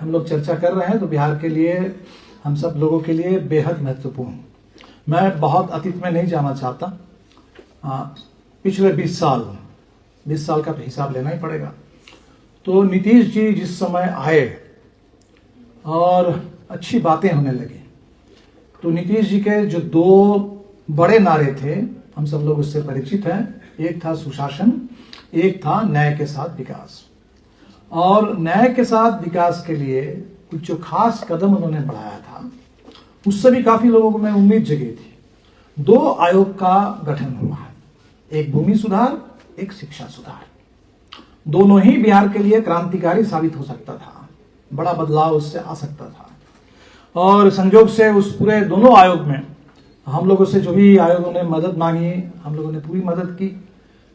हम लोग चर्चा कर रहे हैं तो बिहार के लिए, हम सब लोगों के लिए बेहद महत्वपूर्ण। मैं बहुत अतीत में नहीं जाना चाहता। पिछले 20 साल का हिसाब लेना ही पड़ेगा। तो नीतीश जी जिस समय आए और अच्छी बातें होने लगी, तो नीतीश जी के जो 2 बड़े नारे थे, हम सब लोग उससे परिचित हैं। एक था सुशासन, एक था न्याय के साथ विकास। और न्याय के साथ विकास के लिए कुछ जो खास कदम उन्होंने बढ़ाया था, उससे भी काफी लोगों को में उम्मीद जगी थी। 2 आयोग का गठन हुआ है, एक भूमि सुधार, एक शिक्षा सुधार। दोनों ही बिहार के लिए क्रांतिकारी साबित हो सकता था, बड़ा बदलाव उससे आ सकता था। और संयोग से उस पूरे दोनों आयोग में हम लोगों से जो भी आयोगों ने मदद मांगी, हम लोगों ने पूरी मदद की,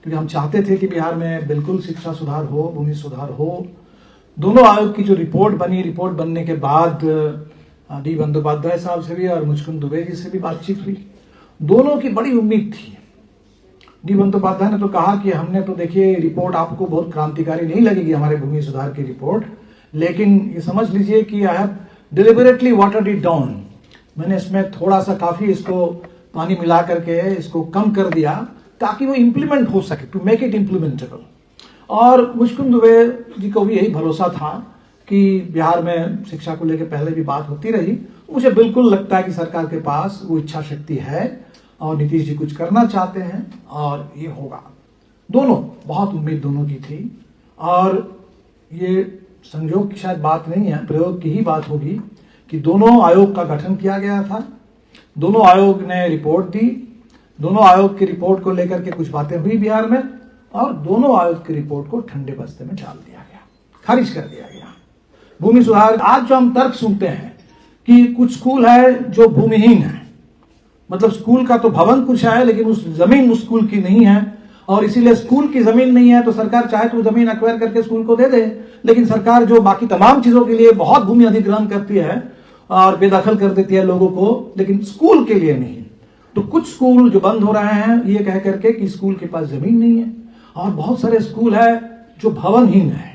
क्योंकि हम चाहते थे कि बिहार में बिल्कुल शिक्षा सुधार हो, भूमि सुधार हो। दोनों आयोग की जो रिपोर्ट बनी, रिपोर्ट बनने के बाद डी बंदोपाध्याय साहब से भी और मुचकुंद दुबे जी से भी बातचीत हुई। दोनों की बड़ी उम्मीद थी। डी बंदोपाध्याय ने तो कहा कि हमने तो देखिए रिपोर्ट आपको बहुत क्रांतिकारी नहीं लगेगी हमारे भूमि सुधार की रिपोर्ट, लेकिन ये समझ लीजिए कि I have deliberately watered it down. मैंने इसमें थोड़ा सा काफी इसको पानी मिला करके इसको कम कर दिया ताकि वो इम्प्लीमेंट हो सके, टू मेक इट इम्प्लीमेंटेबल। और मुचकुंद दुबे जी को भी यही भरोसा था कि बिहार में शिक्षा को लेकर पहले भी बात होती रही। मुझे बिल्कुल लगता है कि सरकार के पास वो इच्छा शक्ति है और नीतीश जी कुछ करना चाहते हैं और ये होगा। दोनों, बहुत उम्मीद दोनों की थी। और ये संयोग की शायद बात नहीं है, प्रयोग की ही बात होगी कि दोनों आयोग का गठन किया गया था। दोनों आयोग ने रिपोर्ट दी। दोनों आयोग की रिपोर्ट को लेकर के कुछ बातें हुई बिहार में, और दोनों आयोग की रिपोर्ट को ठंडे बस्ते में डाल दिया गया, खारिज कर दिया गया। भूमि सुधार, आज जो हम तर्क सुनते हैं कि कुछ स्कूल है जो भूमिहीन है, मतलब स्कूल का तो भवन कुछ है लेकिन उस जमीन उस स्कूल की नहीं है, और इसीलिए स्कूल की जमीन नहीं है तो सरकार चाहे तो जमीन एक्वायर करके स्कूल को दे दे, लेकिन सरकार जो बाकी तमाम चीजों के लिए बहुत भूमि अधिग्रहण करती है और बेदखल कर देती है लोगों को, लेकिन स्कूल के लिए नहीं। तो कुछ स्कूल जो बंद हो रहे हैं ये कह करके कि स्कूल के पास जमीन नहीं है, और बहुत सारे स्कूल है जो भवनहीन है।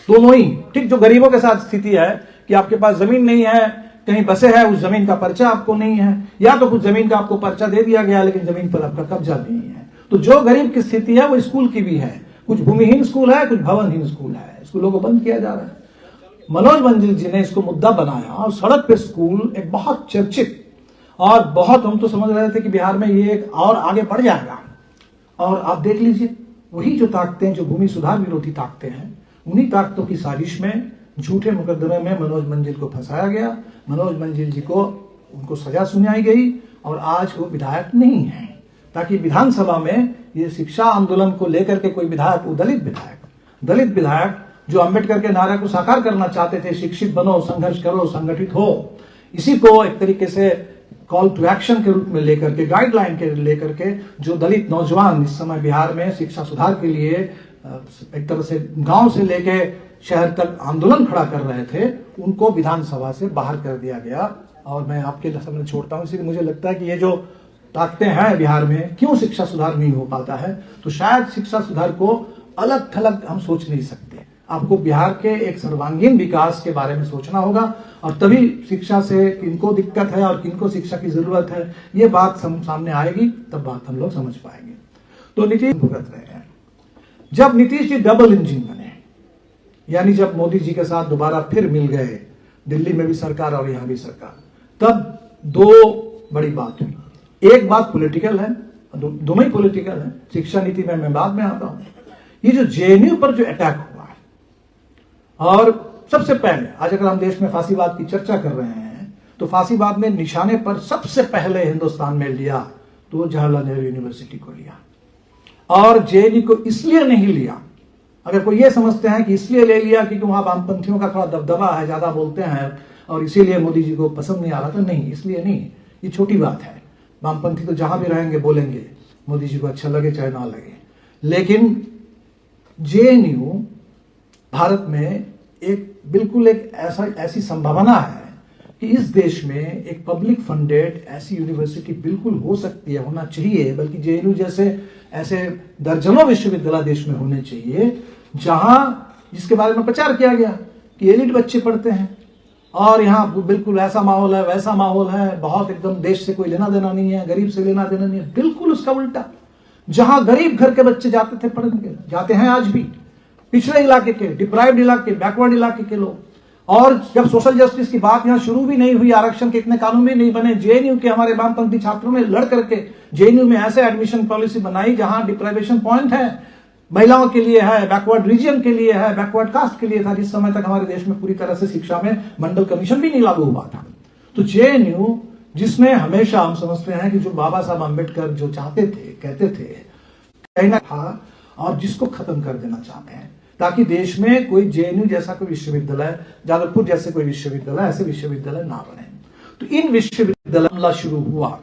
दोनों ही ठीक जो गरीबों के साथ स्थिति है कि आपके पास जमीन नहीं है, कहीं बसे है, उस जमीन का पर्चा आपको नहीं है, या तो कुछ जमीन का आपको पर्चा दे दिया गया लेकिन जमीन पर आपका कब्जा नहीं है। तो जो गरीब की स्थिति है वो स्कूल की भी है। कुछ भूमिहीन स्कूल है, कुछ भवनहीन स्कूल है, स्कूलों को बंद किया जा रहा है। मनोज मंजिल जी ने इसको मुद्दा बनाया और सड़क पे स्कूल एक बहुत चर्चित, और बहुत हम तो समझ रहे थे कि बिहार में ये एक और आगे बढ़ जाएगा। और आप देख लीजिए, वही जो ताकतें, जो भूमि सुधार विरोधी ताकतें हैं, उन्हीं ताकतों की साजिश में झूठे मुकदमे में मनोज मंजिल को फंसाया गया। मनोज मंजिल जी को उनको सजा सुनाई गई और आज वो विधायक नहीं है, ताकि विधानसभा में ये शिक्षा आंदोलन को लेकर के कोई विधायक, वो दलित विधायक जो अंबेडकर के नारे को साकार करना चाहते थे, शिक्षित बनो, संघर्ष करो, संगठित हो, इसी को एक तरीके से कॉल टू एक्शन के रूप में लेकर के, गाइडलाइन के लेकर के, जो दलित नौजवान इस समय बिहार में शिक्षा सुधार के लिए एक तरह से गांव से लेके शहर तक आंदोलन खड़ा कर रहे थे, उनको विधानसभा से बाहर कर दिया गया। और मैं आपके सामने छोड़ता हूं, इसलिए मुझे लगता है कि ये जो ताकतें हैं बिहार में, क्यों शिक्षा सुधार नहीं हो पाता है, तो शायद शिक्षा सुधार को अलग थलग हम सोच नहीं सकते। आपको बिहार के एक सर्वांगीण विकास के बारे में सोचना होगा, और तभी शिक्षा से किनको दिक्कत है और किनको शिक्षा की जरूरत है, ये बात सामने आएगी, तब बात हम लोग समझ पाएंगे। तो नीतीश भुगत रहे हैं। जब नीतीश जी डबल इंजन बने, यानी जब मोदी जी के साथ दोबारा फिर मिल गए, दिल्ली में भी सरकार और यहां भी सरकार, तब 2 बड़ी बात हुई। एक बात पॉलिटिकल है, दोनों ही पॉलिटिकल है। शिक्षा नीति में मैं बाद में आता हूं। ये जो जेएनयू पर जो अटैक हुआ है, और सबसे पहले आज अगर हम देश में फांसीवाद की चर्चा कर रहे हैं, तो फांसीवाद ने निशाने पर सबसे पहले हिंदुस्तान में लिया तो जवाहरलाल नेहरू यूनिवर्सिटी को लिया। और जेएनयू को इसलिए नहीं लिया, अगर कोई ये समझते हैं कि इसलिए ले लिया क्योंकि वहां वामपंथियों का थोड़ा दबदबा है, ज्यादा बोलते हैं और इसीलिए मोदी जी को पसंद नहीं आ रहा था, नहीं, इसलिए नहीं। ये छोटी बात है, वामपंथी तो जहां भी रहेंगे बोलेंगे, मोदी जी को अच्छा लगे चाहे ना लगे। लेकिन जेएनयू भारत में बिल्कुल एक ऐसी संभावना है कि इस देश में एक पब्लिक फंडेड ऐसी यूनिवर्सिटी बिल्कुल हो सकती है, होना चाहिए, बल्कि जेएनयू जैसे ऐसे दर्जनों विश्वविद्यालय देश में होने चाहिए, जहां जिसके बारे में प्रचार किया गया कि एलिट बच्चे पढ़ते हैं और यहाँ बिल्कुल ऐसा माहौल है, वैसा माहौल है, बहुत एकदम देश से कोई लेना देना नहीं है, गरीब से लेना देना नहीं है। बिल्कुल उसका उल्टा, जहां गरीब घर के बच्चे जाते थे पढ़ने के, जाते हैं आज भी, पिछड़े इलाके के, डिप्राइव्ड इलाके, बैकवर्ड इलाके के लोग। और जब सोशल जस्टिस की बात यहां शुरू भी नहीं हुई, आरक्षण के इतने कानून भी नहीं बने, जेएनयू के हमारे वामपंथी छात्रों ने लड़ करके जेएनयू में ऐसे एडमिशन पॉलिसी बनाई जहां डिप्राइवेशन पॉइंट है, महिलाओं के लिए है, बैकवर्ड रीजन के लिए है, बैकवर्ड कास्ट के लिए था, जिस समय तक हमारे देश में पूरी तरह से शिक्षा में मंडल कमीशन भी नहीं लागू हुआ था। तो जेएनयू, जिसमें हमेशा हम समझते हैं कि जो बाबा साहब अम्बेडकर जो चाहते थे, कहते थे, कहना था, और जिसको खत्म कर देना चाहते हैं, ताकि देश में कोई जेएनयू जैसा कोई विश्वविद्यालय, जादवपुर जैसे कोई विश्वविद्यालय, ऐसे विश्वविद्यालय ना बने। तो इन विश्वविद्यालय हमला शुरू हुआ,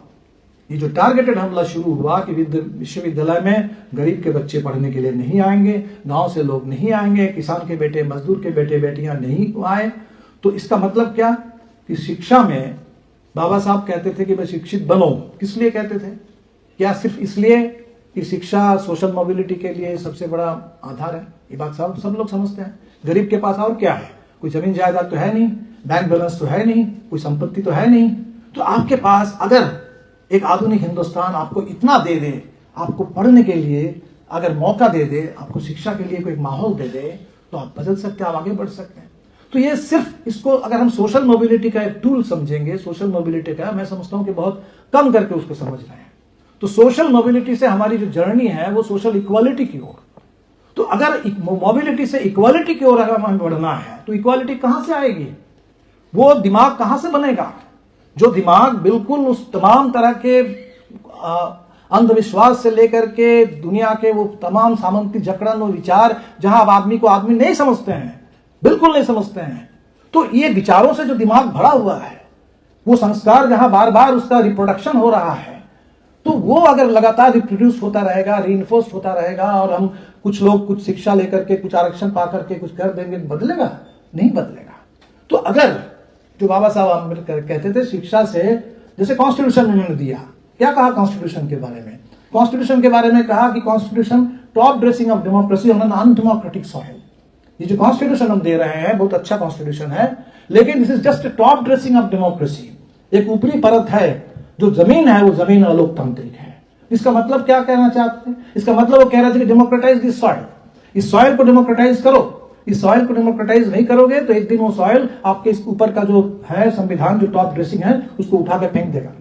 ये जो टारगेटेड हमला शुरू हुआ कि विश्वविद्यालय में गरीब के बच्चे पढ़ने के लिए नहीं आएंगे, गांव से लोग नहीं आएंगे, किसान के बेटे, मजदूर के बेटे बेटियां नहीं आए। तो इसका मतलब क्या कि शिक्षा में बाबा साहब कहते थे कि भाई शिक्षित बनो। किस लिए कहते थे? क्या सिर्फ इसलिए कि शिक्षा सोशल मोबिलिटी के लिए सबसे बड़ा आधार है? ये बात सब लोग समझते हैं। गरीब के पास और क्या है? कोई जमीन जायदाद तो है नहीं, बैंक बैलेंस तो है नहीं, कोई संपत्ति तो है नहीं। तो आपके पास अगर एक आधुनिक हिंदुस्तान आपको इतना दे दे, आपको पढ़ने के लिए अगर मौका दे दे, आपको शिक्षा के लिए कोई माहौल दे दे, तो आप बदल सकते हैं, आप आगे बढ़ सकते हैं। तो ये सिर्फ इसको अगर हम सोशल मोबिलिटी का एक टूल समझेंगे, सोशल मोबिलिटी का, मैं समझता हूं कि बहुत कम करके उसको समझ रहे हैं। तो सोशल मोबिलिटी से हमारी जो जर्नी है वो सोशल इक्वालिटी की ओर। तो अगर मोबिलिटी से इक्वालिटी की ओर अगर हमें बढ़ना है तो इक्वालिटी कहां से आएगी? वो दिमाग कहां से बनेगा? जो दिमाग बिल्कुल उस तमाम तरह के अंधविश्वास से लेकर के दुनिया के वो तमाम सामंती जकड़न और विचार, जहां अब आदमी को आदमी नहीं समझते हैं, बिल्कुल नहीं समझते हैं। तो ये विचारों से जो दिमाग भरा हुआ है, वो संस्कार जहां बार बार उसका रिप्रोडक्शन हो रहा है, तो वो अगर लगातार रिप्रोड्यूस होता रहेगा, रीइंफोर्स होता रहेगा, और हम कुछ लोग कुछ शिक्षा लेकर के, कुछ आरक्षण पा करके कुछ कर देंगे, बदलेगा? नहीं बदलेगा। तो अगर जो बाबा साहब अम्बेडकर कहते थे शिक्षा से, जैसे कॉन्स्टिट्यूशन उन्होंने दिया, क्या कहा कॉन्स्टिट्यूशन के बारे में? कॉन्स्टिट्यूशन के बारे में कहा कि constitution top dressing of democracy on an undemocratic soil. ये जो कॉन्स्टिट्यूशन हम दे रहे हैं बहुत अच्छा कॉन्स्टिट्यूशन है, लेकिन this is just top dressing of democracy. एक ऊपरी परत है, जो जमीन है वो जमीन अलोकतांत्रिक है। इसका मतलब क्या कहना चाहते हैं? इसका मतलब वो कह रहे थे कि डेमोक्रेटाइज दिस सॉइल, इस सॉइल को डेमोक्रेटाइज करो। इस सॉइल को डेमोक्रेटाइज नहीं करोगे तो एक दिन वो सॉइल आपके इस ऊपर का जो है संविधान, जो टॉप ड्रेसिंग है, उसको उठा के फेंक देगा।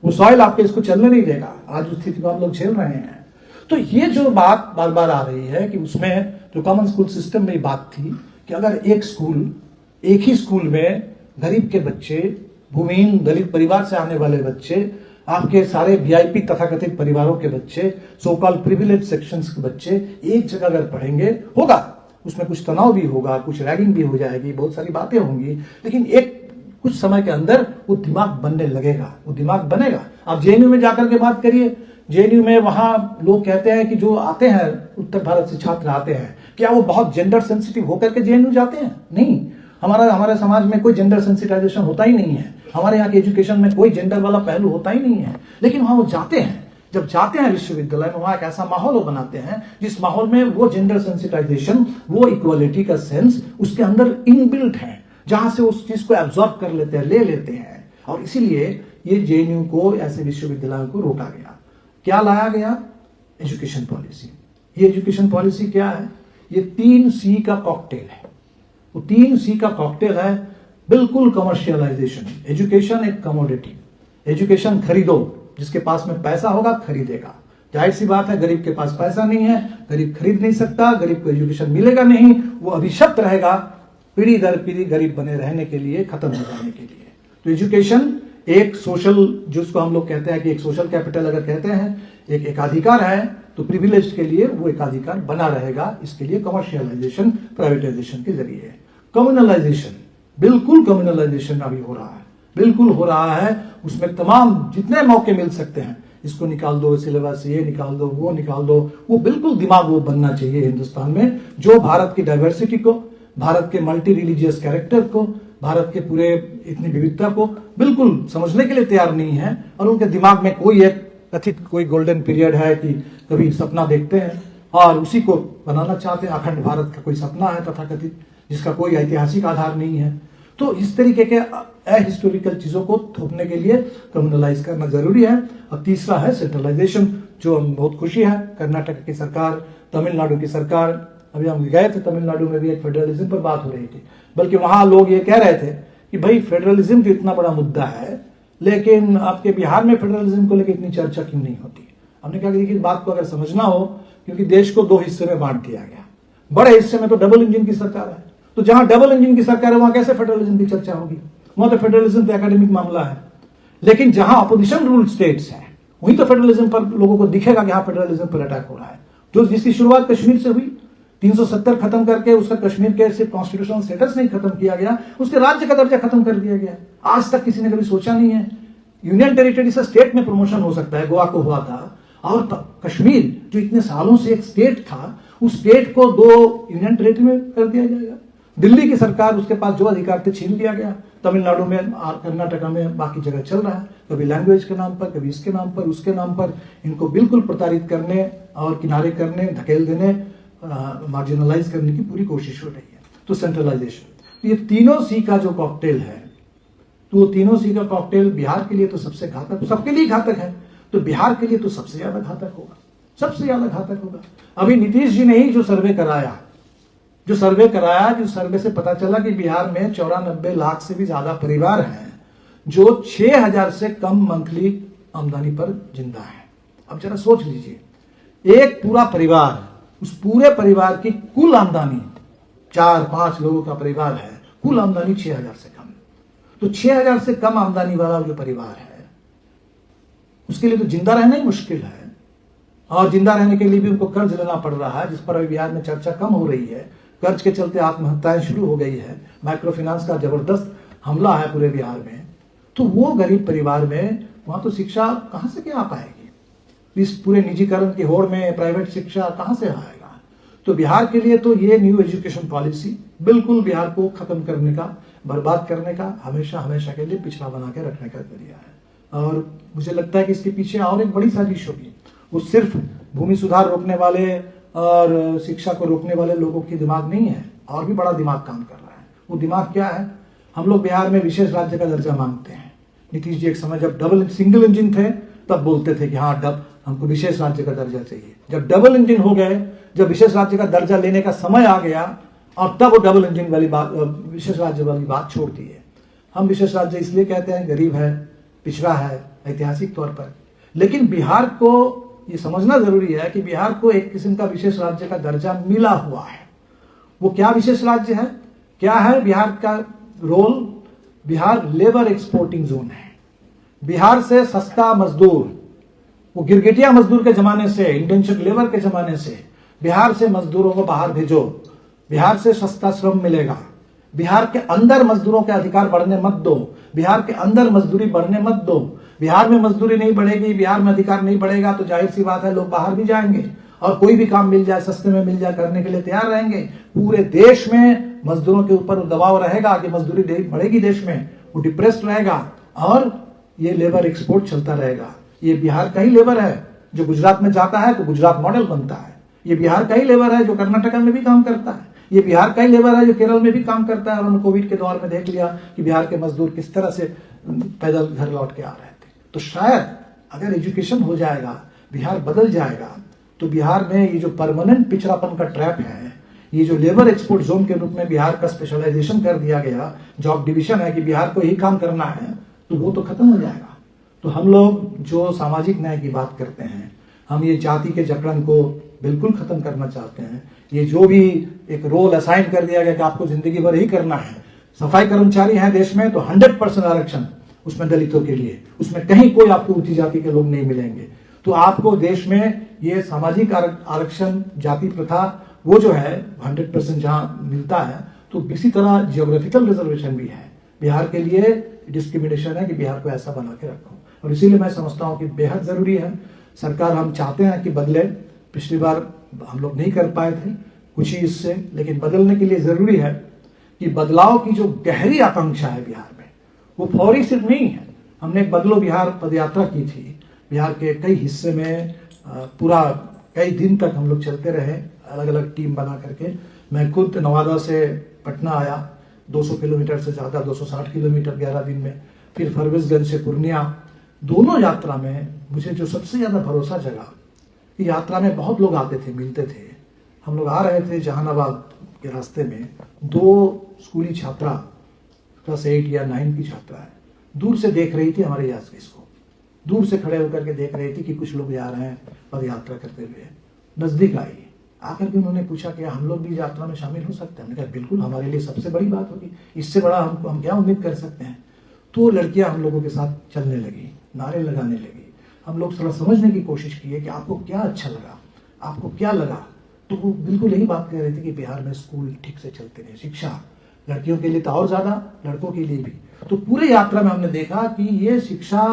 वो सॉइल आपके इसको चलने नहीं देगा। आज उस स्थिति को हम लोग झेल रहे हैं। तो ये जो बात बार बार आ रही है कि उसमें जो कॉमन स्कूल सिस्टम में बात थी कि अगर एक ही स्कूल में गरीब के बच्चे, भूमिहीन दलित परिवार से आने वाले बच्चे, आपके सारे वीआईपी तथाकथित परिवारों के बच्चे, सो कॉल्ड प्रिविलेज सेक्शंस के बच्चे एक जगह अगर पढ़ेंगे, होगा उसमें कुछ तनाव भी होगा, कुछ रैगिंग भी हो जाएगी, बहुत सारी बातें होंगी, लेकिन एक कुछ समय के अंदर वो दिमाग बनने लगेगा, वो दिमाग बनेगा। आप जेएनयू में जाकर के बात करिए, जेएनयू में वहां लोग कहते हैं कि जो आते हैं उत्तर भारत से छात्र आते हैं, क्या वो बहुत जेंडर सेंसिटिव होकर के जेएनयू जाते हैं? नहीं। हमारे समाज में कोई जेंडर सेंसिटाइजेशन होता ही नहीं है। हमारे यहाँ के एजुकेशन में कोई जेंडर वाला पहलू होता ही नहीं है, लेकिन वहां वो जाते हैं। जब जाते हैं विश्वविद्यालय में, वहां एक ऐसा माहौल वो बनाते हैं जिस माहौल में वो जेंडर सेंसिटाइजेशन, वो इक्वालिटी का सेंस उसके अंदर इनबिल्ट है, जहां से उस चीज को एब्जॉर्ब कर लेते हैं, ले लेते हैं। और इसीलिए ये जेएनयू को, ऐसे विश्वविद्यालयों को रोका गया। क्या लाया गया? Education policy. ये एजुकेशन पॉलिसी क्या है? ये 3C का कॉकटेल है। वो 3C का कॉकटेल है, बिल्कुल कमर्शियलाइजेशन। एजुकेशन एक कमोडिटी, एजुकेशन खरीदो, जिसके पास में पैसा होगा खरीदेगा। जाहिर सी बात है, गरीब के पास पैसा नहीं है, गरीब खरीद नहीं सकता, गरीब को एजुकेशन मिलेगा नहीं, वो अभिशप्त रहेगा पीढ़ी दर पीढ़ी गरीब बने रहने के लिए, खत्म हो जाने के लिए। तो एजुकेशन एक सोशल, जिसको हम लोग कहते हैं कि एक सोशल कैपिटल अगर कहते हैं, एक एकाधिकार है, तो प्रिविलेज के लिए वो एकाधिकार बना रहेगा। इसके लिए कमर्शियलाइजेशन, प्राइवेटाइजेशन के जरिए। कम्युनलाइजेशन, बिल्कुल कम्युनलाइजेशन अभी हो रहा है, बिल्कुल हो रहा है। उसमें तमाम जितने मौके मिल सकते हैं, इसको निकाल दो, सिलेबस ये निकाल दो, वो निकाल दो। वो बिल्कुल दिमाग वो बनना चाहिए हिंदुस्तान में, जो भारत की डाइवर्सिटी को, भारत के मल्टी रिलीजियस कैरेक्टर को, भारत के पूरे इतनी विविधता को बिल्कुल समझने के लिए तैयार नहीं है। और उनके दिमाग में कोई एक कथित कोई गोल्डन पीरियड है कि कभी सपना देखते हैं और उसी को बनाना चाहते हैं। अखंड भारत का कोई सपना है तथाकथित, जिसका कोई ऐतिहासिक आधार नहीं है। तो इस तरीके के अहिस्टोरिकल चीजों को थोपने के लिए कम्युनलाइज करना जरूरी है। और तीसरा है सेंट्रलाइजेशन, जो हम बहुत खुशी है कर्नाटक की सरकार, तमिलनाडु की सरकार, अभी हम गए थे तमिलनाडु में भी एक फेडरलिज्म पर बात हो रही थी, बल्कि वहां लोग ये कह रहे थे कि भाई फेडरलिज्म तो इतना बड़ा मुद्दा है, लेकिन आपके बिहार में फेडरलिज्म को लेकर इतनी चर्चा क्यों नहीं होती। हमने कहा कि इस बात को अगर समझना हो, क्योंकि देश को 2 हिस्से में बांट दिया गया, बड़े हिस्से में तो डबल इंजन की सरकार है, तो जहां डबल इंजन की सरकार है वहां कैसे फेडरलिज्म की चर्चा होगी। वहां तो फेडरलिज्म तो एकेडमिक मामला है। लेकिन जहां अपोजिशन रूल स्टेट्स है वहीं तो फेडरलिज्म पर लोगों को दिखेगा कि हाँ फेडरलिज्म पर अटैक हो रहा है। जो जिसकी शुरुआत कश्मीर से हुई, 370 खत्म करके उसका कश्मीर के सिर्फ कॉन्स्टिट्यूशनल स्टेटस नहीं खत्म किया गया, उसके राज्य का दर्जा खत्म कर दिया गया। आज तक किसी ने कभी सोचा नहीं है। यूनियन टेरिटरी से स्टेट में प्रमोशन हो सकता है, गोवा को हुआ था, और कश्मीर जो इतने सालों से एक स्टेट था, उस स्टेट को 2 यूनियन टेरिटरी में कर दिया जाएगा। दिल्ली की सरकार, उसके पास जो अधिकार थे छीन लिया गया। तमिलनाडु में, कर्नाटका में, बाकी जगह चल रहा है, कभी लैंग्वेज के नाम पर, कभी इसके नाम पर, उसके नाम पर, इनको बिल्कुल प्रताड़ित करने और किनारे करने, धकेल देने, मार्जिनलाइज करने की पूरी कोशिश हो रही है। तो सेंट्रलाइजेशन, ये तीनों सी का जो कॉकटेल है, तो वो तीनों सी का कॉकटेल बिहार के लिए तो सबसे घातक, सबके लिए घातक है, तो बिहार के लिए तो सबसे ज्यादा घातक होगा, सबसे ज्यादा घातक होगा। अभी नीतीश जी ने ही जो सर्वे कराया, जिस सर्वे से पता चला कि बिहार में 94 लाख से भी ज्यादा परिवार हैं जो 6000 से कम मंथली आमदनी पर जिंदा है। अब जरा सोच लीजिए, एक पूरा परिवार, उस पूरे परिवार की कुल आमदनी, 4-5 लोगों का परिवार है, कुल आमदनी 6000 से कम। तो 6000 से कम आमदनी वाला जो परिवार है उसके लिए तो जिंदा रहना ही मुश्किल है, और जिंदा रहने के लिए भी उनको कर्ज लेना पड़ रहा है, जिस पर अभी बिहार में चर्चा कम हो रही है। कर्ज के चलते आत्महत्याएं शुरू हो गई है, माइक्रो फाइनेंस का जबरदस्त हमला है पूरे बिहार में। तो वो गरीब परिवार में वहां तो शिक्षा कहां से क्या आ पाएगी, इस पूरे निजीकरण की होड़ में प्राइवेट शिक्षा कहां से आएगा। तो बिहार के लिए तो ये न्यू एजुकेशन पॉलिसी बिल्कुल बिहार को खत्म करने का, बर्बाद करने का, हमेशा हमेशा के लिए पिछड़ा बना के रखने का जरिया है। और मुझे लगता है कि इसके पीछे और एक बड़ी साजिश होगी। वो सिर्फ भूमि सुधार रोकने वाले और शिक्षा को रोकने वाले लोगों की दिमाग नहीं है, और भी बड़ा दिमाग काम कर रहा है। वो दिमाग क्या है, हम लोग बिहार में विशेष राज्य का दर्जा मांगते हैं। नीतीश जी एक समय जब सिंगल इंजन थे तब बोलते थे कि हाँ हमको विशेष राज्य का दर्जा चाहिए। जब डबल इंजन हो गए, जब विशेष राज्य का दर्जा लेने का समय आ गया, और तब वो डबल इंजन वाली बात, विशेष राज्य वाली बात छोड़ दी है। हम विशेष राज्य इसलिए कहते हैं, गरीब है, पिछड़ा है ऐतिहासिक तौर पर। लेकिन बिहार को ये समझना जरूरी है कि बिहार को एक किस्म का विशेष राज्य का दर्जा मिला हुआ है। वो क्या विशेष राज्य है, क्या है बिहार का role? Bihar labour exporting zone है। बिहार से सस्ता मजदूर, वो गिरगिटिया मजदूर के जमाने से, इंडेंचर्ड लेबर के जमाने से, बिहार से मजदूरों को बाहर भेजो, बिहार से सस्ता श्रम मिलेगा। बिहार के अंदर मजदूरों के अधिकार बढ़ने मत दो, बिहार के अंदर मजदूरी बढ़ने मत दो। बिहार में मजदूरी नहीं बढ़ेगी, बिहार में अधिकार नहीं बढ़ेगा, तो जाहिर सी बात है लोग बाहर भी जाएंगे, और कोई भी काम मिल जाए, सस्ते में मिल जाए, करने के लिए तैयार रहेंगे। पूरे देश में मजदूरों के ऊपर दबाव रहेगा कि मजदूरी बढ़ेगी, देश में वो डिप्रेस्ड रहेगा, और ये लेबर एक्सपोर्ट चलता रहेगा। ये बिहार का ही लेबर है जो गुजरात में जाता है तो गुजरात मॉडल बनता है। ये बिहार का ही लेबर है जो कर्नाटका में भी काम करता है। ये बिहार का ही लेबर है जो केरल में भी काम करता है। और हमने कोविड के दौर में देख लिया कि बिहार के मजदूर किस तरह से पैदल घर लौट के आ रहे थे। तो शायद अगर एजुकेशन हो जाएगा, बिहार बदल जाएगा, तो बिहार में ये जो परमानेंट पिछड़ापन का ट्रैप है, ये जो लेबर एक्सपोर्ट जोन के रूप में बिहार का स्पेशलाइजेशन कर दिया गया, जॉब डिवीजन है कि बिहार को ही काम करना है, तो वो तो खत्म हो जाएगा। तो हम लोग जो सामाजिक न्याय की बात करते हैं, हम ये जाति के जकड़न को बिल्कुल खत्म करना चाहते हैं। ये जो भी एक रोल असाइन कर दिया गया कि आपको जिंदगी भर ही करना है, सफाई कर्मचारी हैं देश में तो 100% आरक्षण उसमें दलितों के लिए, उसमें कहीं कोई आपको ऊंची जाति के लोग नहीं मिलेंगे। तो आपको देश में ये सामाजिक आरक्षण, जाति प्रथा, वो जो है 100% जहां मिलता है, तो इसी तरह जियोग्राफिकल रिजर्वेशन भी है। बिहार के लिए डिस्क्रिमिनेशन है कि बिहार को ऐसा बना के रखो, और इसीलिए मैं समझता हूं कि बेहद जरूरी है। सरकार हम चाहते हैं कि बदले, पिछली बार हम लोग नहीं कर पाए थे कुछ ही इससे, लेकिन बदलने के लिए जरूरी है कि बदलाव की जो गहरी आकांक्षा है बिहार में, वो फौरी सिर्फ नहीं है। हमने एक बदलो बिहार पदयात्रा की थी, बिहार के कई हिस्से में पूरा कई दिन तक हम लोग चलते रहे, अलग अलग टीम बना करके। मैं खुद नवादा से पटना आया, 200 किलोमीटर से ज़्यादा, 260 किलोमीटर 11 दिन में। फिर फरबिसगंज से पूर्णिया। दोनों यात्रा में मुझे जो सबसे ज़्यादा भरोसा जगा कि यात्रा में बहुत लोग आते थे, मिलते थे। हम लोग आ रहे थे जहानाबाद के रास्ते में, 2 स्कूली छात्रा क्लास 8 या 9 की छात्रा है, दूर से देख रही थी हमारे यात्रा को, दूर से खड़े होकर के देख रही थी कि कुछ लोग जा रहे हैं पद यात्रा करते हुए। नजदीक आई, आकर के उन्होंने पूछा कि हम लोग भी यात्रा में शामिल हो सकते हैं। हमने कहा बिल्कुल, हमारे लिए सबसे बड़ी बात होगी, इससे बड़ा हम क्या उम्मीद कर सकते हैं। तो लड़कियां हम लोगों के साथ चलने लगी, नारे लगाने लगी। हम लोग थोड़ा समझने की कोशिश किए कि आपको क्या अच्छा लगा, आपको क्या लगा। तो वो बिल्कुल यही बात कह रही थी कि बिहार में स्कूल ठीक से चलते नहीं, शिक्षा लड़कियों के लिए तो और ज्यादा, लड़कों के लिए भी। तो पूरे यात्रा में हमने देखा कि ये शिक्षा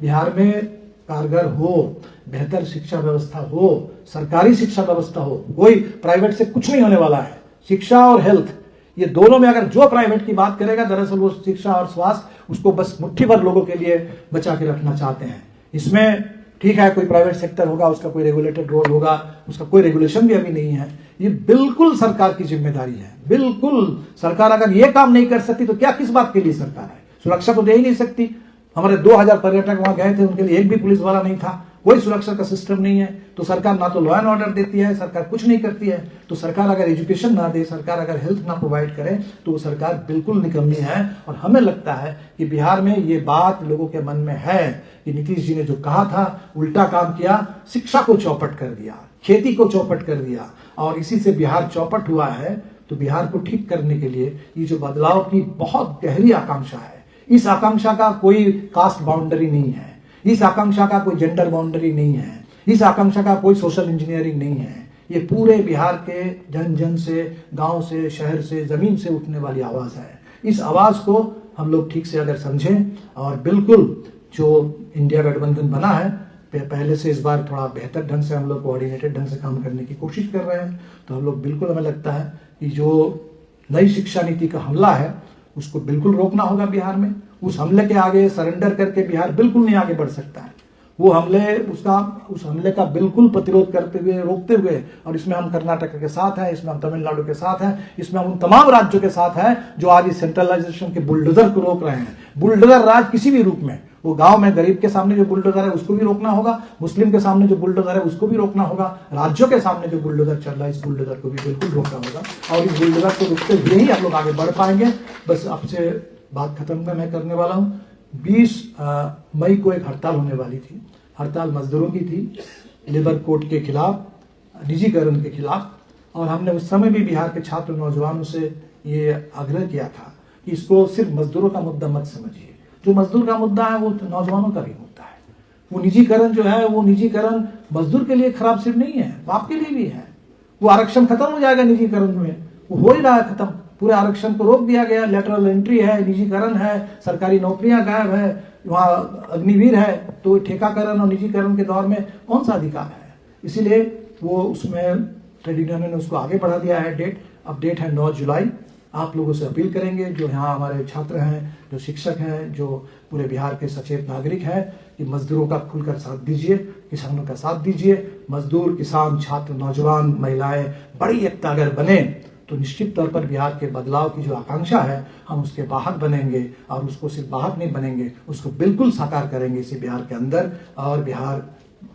बिहार में कारगर हो, बेहतर शिक्षा व्यवस्था हो, सरकारी शिक्षा व्यवस्था हो, कोई प्राइवेट से कुछ नहीं होने वाला है। शिक्षा और हेल्थ, ये दोनों में अगर जो प्राइवेट की बात करेगा, दरअसल वो शिक्षा और स्वास्थ्य उसको बस मुट्ठी भर लोगों के लिए बचा के रखना चाहते हैं। इसमें ठीक है, कोई प्राइवेट सेक्टर होगा, उसका कोई रेगुलेटेड रोल होगा, उसका कोई रेगुलेशन भी अभी नहीं है। ये बिल्कुल सरकार की जिम्मेदारी है, बिल्कुल। सरकार अगर ये काम नहीं कर सकती तो क्या किस बात के लिए सरकार है? सुरक्षा तो दे ही नहीं सकती। हमारे 2000 पर्यटक वहां गए थे, उनके लिए एक भी पुलिस वाला नहीं था, कोई सुरक्षा का सिस्टम नहीं है। तो सरकार ना तो लॉ एंड ऑर्डर देती है, सरकार कुछ नहीं करती है। तो सरकार अगर एजुकेशन ना दे, सरकार अगर हेल्थ ना प्रोवाइड करे, तो वो सरकार बिल्कुल निकम्मी है। और हमें लगता है कि बिहार में ये बात लोगों के मन में है कि नीतीश जी ने जो कहा था उल्टा काम किया, शिक्षा को चौपट कर दिया, खेती को चौपट कर दिया, और इसी से बिहार चौपट हुआ है। तो बिहार को ठीक करने के लिए ये जो बदलाव की बहुत गहरी आकांक्षा है, इस आकांक्षा का कोई कास्ट बाउंड्री नहीं है, इस आकांक्षा का कोई जेंडर बाउंड्री नहीं है, इस आकांक्षा का कोई सोशल इंजीनियरिंग नहीं है। ये पूरे बिहार के जन जन से, गांव से, शहर से, जमीन से उठने वाली आवाज है। इस आवाज को हम लोग ठीक से अगर समझें, और बिल्कुल जो इंडिया गठबंधन बना है, पहले से इस बार थोड़ा बेहतर ढंग से हम लोग कोऑर्डिनेटेड ढंग से काम करने की कोशिश कर रहे हैं। तो हम लोग बिल्कुल, हमें लगता है कि जो नई शिक्षा नीति का हमला है उसको बिल्कुल रोकना होगा बिहार में। उस हमले के आगे सरेंडर करके बिहार बिल्कुल नहीं आगे बढ़ सकता है। वो उस हमले का बिल्कुल प्रतिरोध करते हुए, रोकते हुए, और इसमें हम कर्नाटक के साथ हैं, इसमें हम तमिलनाडु के साथ हैं, इसमें हम उन तमाम राज्यों के साथ हैं जो आज इस सेंट्रलाइजेशन के बुलडोजर को रोक रहे हैं। बुलडोजर राज किसी भी रूप में, वो गांव में गरीब के सामने जो बुलडोजर है उसको भी रोकना होगा, मुस्लिम के सामने जो बुलडोजर है उसको भी रोकना होगा, राज्यों के सामने जो बुलडोजर चल रहा है इस बुलडोजर को भी बिल्कुल रोकना होगा। और इस बुलडोजर को रोकते हुए ही आप लोग आगे बढ़ पाएंगे। बस आपसे बात खत्म मैं करने वाला हूं। 20 मई को एक हड़ताल होने वाली थी। हड़ताल मजदूरों की थी, लेबर कोड के खिलाफ, निजीकरण के खिलाफ। और हमने उस समय भी बिहार के छात्र नौजवानों से ये आग्रह किया था कि इसको सिर्फ मजदूरों का मुद्दा मत समझिए। जो मजदूर का मुद्दा है वो तो नौजवानों का भी मुद्दा है। वो निजीकरण जो है, वो निजीकरण मजदूर के लिए खराब सिर्फ नहीं है, आपके लिए भी है। वो आरक्षण खत्म हो जाएगा निजीकरण में, वो हो ही रहा है खत्म। पूरे आरक्षण को रोक दिया गया, लेटरल एंट्री है, निजीकरण है, सरकारी नौकरियां गायब है, वहां अग्निवीर है। तो ठेकाकरण और निजीकरण के दौर में कौन सा अधिकार है? इसीलिए वो उसमें ट्रेड यूनियन ने उसको आगे बढ़ा दिया है डेट। अब डेट है 9 जुलाई। आप लोगों से अपील करेंगे, जो यहाँ हमारे छात्र हैं, जो शिक्षक हैं, जो पूरे बिहार के सचेत नागरिक हैं, कि मजदूरों का खुलकर साथ दीजिए, किसानों का साथ दीजिए। मजदूर, किसान, छात्र, नौजवान, महिलाएं बड़ी एकता अगर बने तो निश्चित तौर पर बिहार के बदलाव की जो आकांक्षा है हम उसके वाहक बनेंगे। और उसको सिर्फ वाहक नहीं बनेंगे, उसको बिल्कुल साकार करेंगे इसी बिहार के अंदर। और बिहार,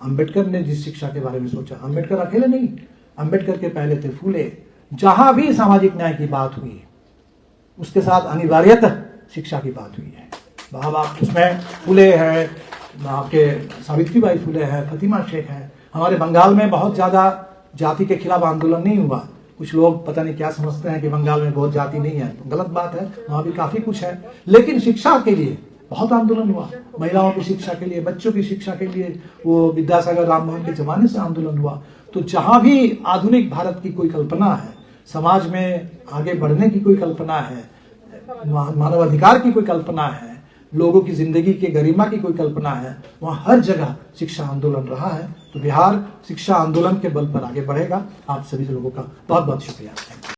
अंबेडकर ने जिस शिक्षा के बारे में सोचा, अंबेडकर अकेले नहीं, अंबेडकर के पहले थे फूले। जहां भी सामाजिक न्याय की बात हुई उसके साथ अनिवार्यतः शिक्षा की बात हुई है। आप उसमें फूले हैं, आपके सावित्रीबाई फूले हैं, फतिमा शेख है। हमारे बंगाल में बहुत ज्यादा जाति के खिलाफ आंदोलन नहीं हुआ। कुछ लोग पता नहीं क्या समझते हैं कि बंगाल में बहुत जाति नहीं है, तो गलत बात है, वहां भी काफी कुछ है। लेकिन शिक्षा के लिए बहुत आंदोलन हुआ, महिलाओं की शिक्षा के लिए, बच्चों की शिक्षा के लिए, वो विद्यासागर राममोहन के जमाने से आंदोलन हुआ। तो जहां भी आधुनिक भारत की कोई कल्पना है, समाज में आगे बढ़ने की कोई कल्पना है, मानवाधिकार की कोई कल्पना है, लोगों की जिंदगी के गरिमा की कोई कल्पना है, वहां हर जगह शिक्षा आंदोलन रहा है। तो बिहार शिक्षा आंदोलन के बल पर आगे बढ़ेगा। आप सभी लोगों का बहुत बहुत शुक्रिया।